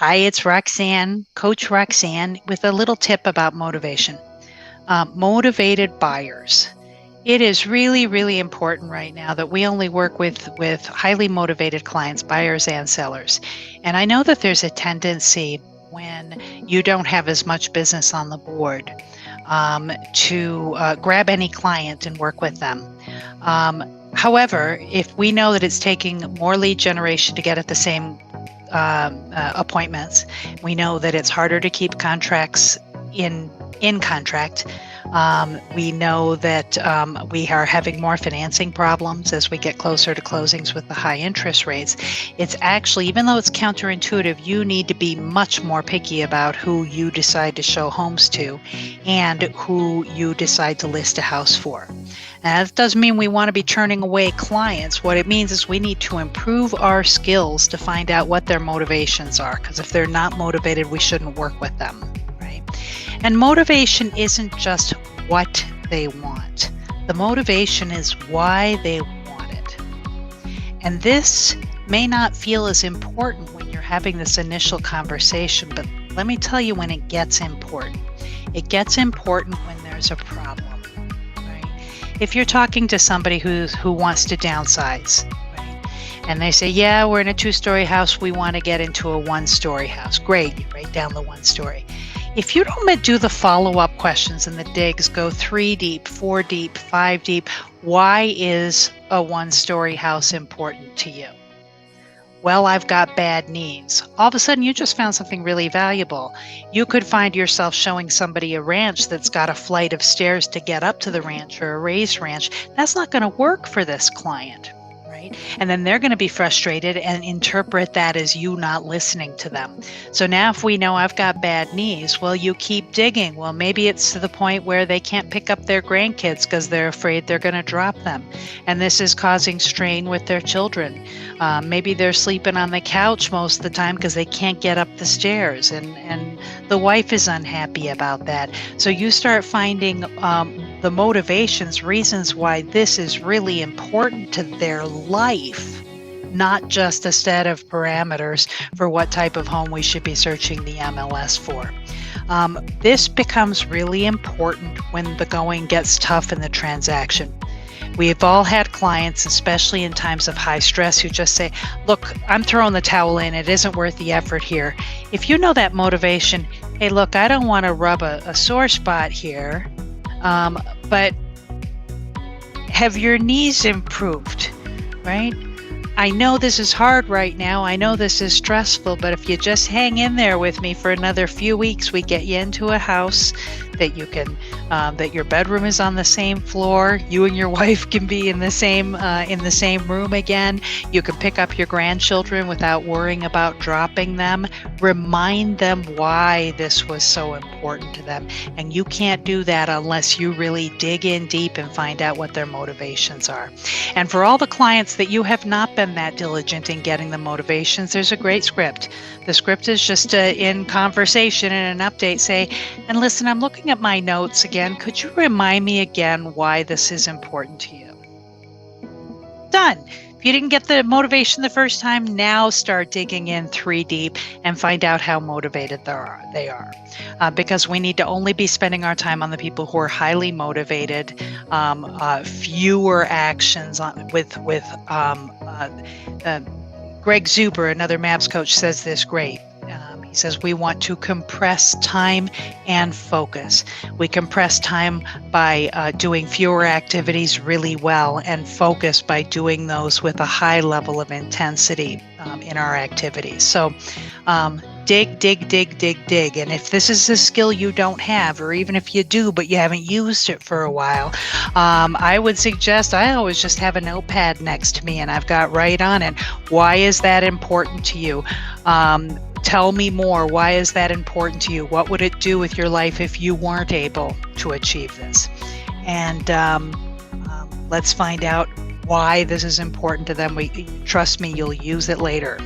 Hi, it's Roxane, Coach Roxane, with a little tip about motivation. Motivated buyers. It is really, really important right now that we only work with highly motivated clients, buyers and sellers. And I know that there's a tendency when you don't have as much business on the board to grab any client and work with them. However, if we know that it's taking more lead generation to get at the same appointments, we know that it's harder to keep contracts in contract. We know that we are having more financing problems as we get closer to closings with the high interest rates. It's actually, even though it's counterintuitive, you need to be much more picky about who you decide to show homes to and who you decide to list a house for. Now, that doesn't mean we want to be turning away clients. What it means is we need to improve our skills to find out what their motivations are, because if they're not motivated, we shouldn't work with them. And motivation isn't just what they want. The motivation is why they want it. And this may not feel as important when you're having this initial conversation, but let me tell you when it gets important. It gets important when there's a problem, right? If you're talking to somebody who wants to downsize, right? And they say, yeah, we're in a 2-story house, we want to get into a 1-story house. Great, you write down the 1-story. If you don't do the follow-up questions and the digs, go 3 deep, 4 deep, 5 deep, why is a 1-story house important to you? Well, I've got bad knees. All of a sudden, you just found something really valuable. You could find yourself showing somebody a ranch that's got a flight of stairs to get up to the ranch, or a raised ranch. That's not going to work for this client. And then they're going to be frustrated and interpret that as you not listening to them. So now if we know I've got bad knees, well, you keep digging. Well, maybe it's to the point where they can't pick up their grandkids because they're afraid they're going to drop them. And this is causing strain with their children. Maybe they're sleeping on the couch most of the time because they can't get up the stairs. And the wife is unhappy about that. So you start finding the motivations, reasons why this is really important to their life, not just a set of parameters for what type of home we should be searching the MLS for. This becomes really important when the going gets tough in the transaction. We've all had clients, especially in times of high stress, who just say, look, I'm throwing the towel in. It isn't worth the effort here. If you know that motivation, hey, look, I don't want to rub a sore spot here, but have your knees improved, right? I know this is hard right now. I know this is stressful, but if you just hang in there with me for another few weeks, we get you into a house that you can, that your bedroom is on the same floor. You and your wife can be in the same room again. You can pick up your grandchildren without worrying about dropping them. Remind them why this was so important to them. And you can't do that unless you really dig in deep and find out what their motivations are. And for all the clients that you have not been that diligent in getting the motivations, there's a great script. The script is just in conversation and an update say, and listen, I'm looking at my notes again. Could you remind me again why this is important to you? Done. If you didn't get the motivation the first time, now start digging in 3 deep and find out how motivated they are. Because we need to only be spending our time on the people who are highly motivated, fewer actions with Greg Zuber, another MAPS coach, says this great. He says we want to compress time and focus. We compress time by doing fewer activities really well, and focus by doing those with a high level of intensity in our activities. So dig. And if this is a skill you don't have, or even if you do, but you haven't used it for a while, I would suggest I always just have a notepad next to me and I've got right on it. Why is that important to you? Tell me more. Why is that important to you? What would it do with your life if you weren't able to achieve this? And let's find out why this is important to them. Trust me, you'll use it later.